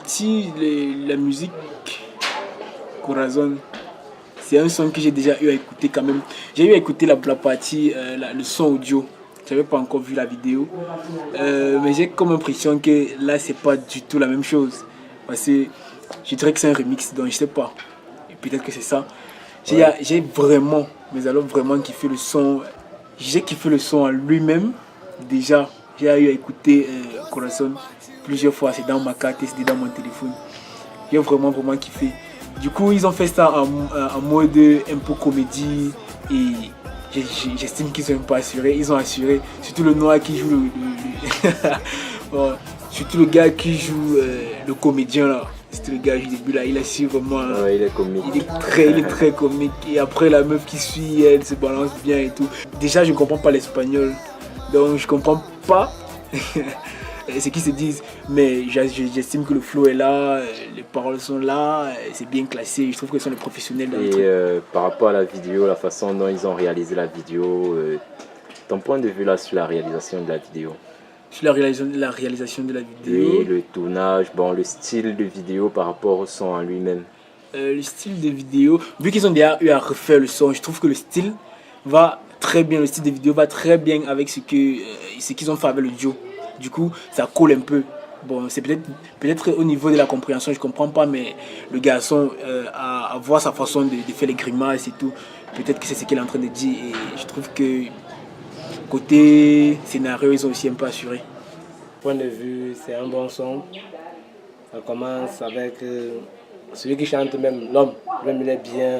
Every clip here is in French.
partie, la musique Corazon, c'est un son que j'ai déjà eu à écouter quand même. J'ai eu à écouter la partie, le son audio. J'avais pas encore vu la vidéo. Mais j'ai comme impression que là, c'est pas du tout la même chose. Parce que je dirais que c'est un remix, donc je sais pas. Et peut-être que c'est ça. J'ai vraiment, mais alors vraiment kiffé le son. J'ai kiffé le son en lui-même. Déjà, j'ai eu à écouter Corazon plusieurs fois. C'est dans ma carte, c'est dans mon téléphone. J'ai vraiment kiffé. Du coup, ils ont fait ça en mode un peu comédie. Et j'estime qu'ils ont pas assuré. Ils ont assuré. Surtout le noir qui joue bon, surtout le gars qui joue le comédien là. C'était le gars du début là. Il a su vraiment. Ouais, il est comique. Il est très comique. Et après, la meuf qui suit, elle se balance bien et tout. Déjà, je comprends pas l'espagnol. Donc, je comprends pas ce qu'ils se disent. Mais j'estime que le flow est là, les paroles sont là, c'est bien classé. Je trouve que ce sont des professionnels dans le truc. Par rapport à la vidéo, la façon dont ils ont réalisé la vidéo, ton point de vue là sur la réalisation de la vidéo? Sur la réalisation de la vidéo. Oui, le tournage, bon, le style de vidéo par rapport au son en lui-même. Le style de vidéo, vu qu'ils ont déjà eu à refaire le son, je trouve que le style va très bien, le style de vidéo va très bien avec ce qu'ils ont fait avec le duo. Du coup, ça colle un peu. Bon, c'est peut-être au niveau de la compréhension, je comprends pas, mais le garçon, à voir sa façon de faire les grimaces et tout, peut-être que c'est ce qu'il est en train de dire. Et je trouve que côté scénario, ils ont aussi un peu assuré. Point de vue, c'est un bon son. Ça commence avec celui qui chante, même l'homme, même il est bien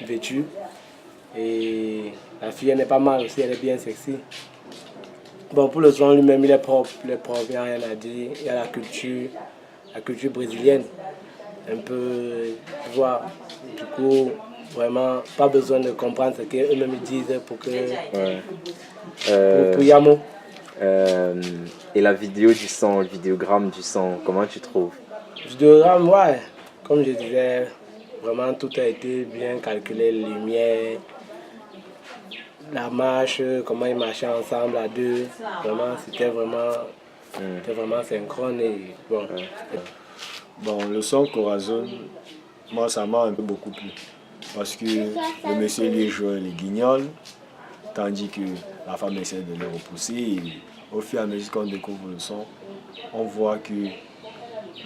vêtu. Et la fille, elle n'est pas mal aussi, elle est bien sexy. Bon, pour le son lui-même, il est propre, il n'y a rien à dire. Il y a la culture brésilienne, un peu, tu vois. Du coup, vraiment, pas besoin de comprendre ce qu'eux-mêmes disent pour que... Ouais. Pour Yamo. Et la vidéo du son, le vidéogramme du son, comment tu trouves? Vidéogramme, ouais. Comme je disais, vraiment tout a été bien calculé, les lumières, la marche, comment ils marchaient ensemble à deux. Vraiment, c'était vraiment synchrone et bon. Ouais. Bon, le son Corazon, moi ça m'a un peu beaucoup plu. Parce que le monsieur lui joue les guignols, tandis que la femme essaie de le repousser. Et au fur et à mesure qu'on découvre le son, on voit que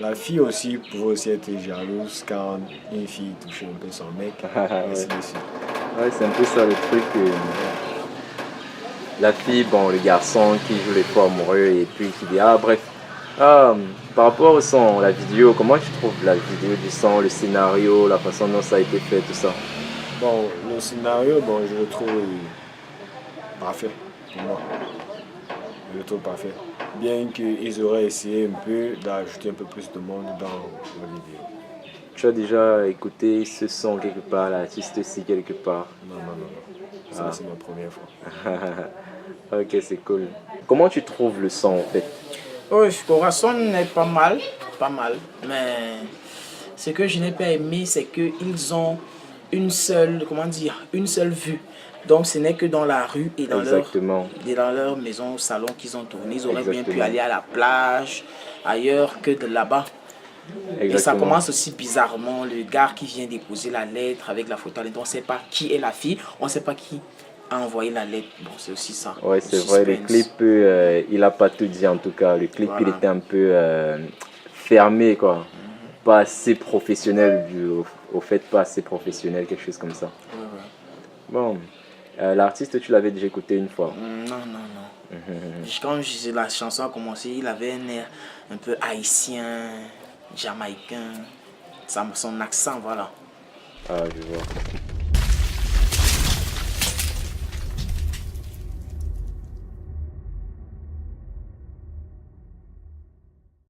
la fille aussi pouvait aussi être jalouse quand une fille touche un peu son mec. Ainsi de suite. Ouais, c'est un peu ça le truc. La fille, bon, le garçon qui joue les faux amoureux et puis qui dit, ah bref. Par rapport au son, la vidéo, comment tu trouves la vidéo du son, le scénario, la façon dont ça a été fait, tout ça? Bon, le scénario, bon, je le trouve parfait pour moi. Je le trouve parfait. Bien qu'ils auraient essayé un peu d'ajouter un peu plus de monde dans la vidéo. Tu as déjà écouté ce son quelque part, l'artiste aussi quelque part? Non. Ça, c'est ma première fois. Ok, c'est cool. Comment tu trouves le son en fait? Oui, Corazon est pas mal, mais ce que je n'ai pas aimé, c'est qu'ils ont une seule vue. Donc ce n'est que dans la rue et dans leur maison, salon qu'ils ont tourné. Ils auraient bien pu aller à la plage, ailleurs que de là-bas. Et ça commence aussi bizarrement, le gars qui vient déposer la lettre avec la photo, on ne sait pas qui est la fille, on ne sait pas qui a envoyé la lettre. Bon, c'est aussi ça. Ouais, c'est vrai, le clip, il n'a pas tout dit en tout cas. Le clip, il était un peu fermé, quoi. Pas assez professionnel, au fait, pas assez professionnel, quelque chose comme ça. Bon, l'artiste, tu l'avais déjà écouté une fois? Non. Quand la chanson a commencé, il avait un air un peu haïtien, jamaïcain, son accent, voilà. Ah, je vois.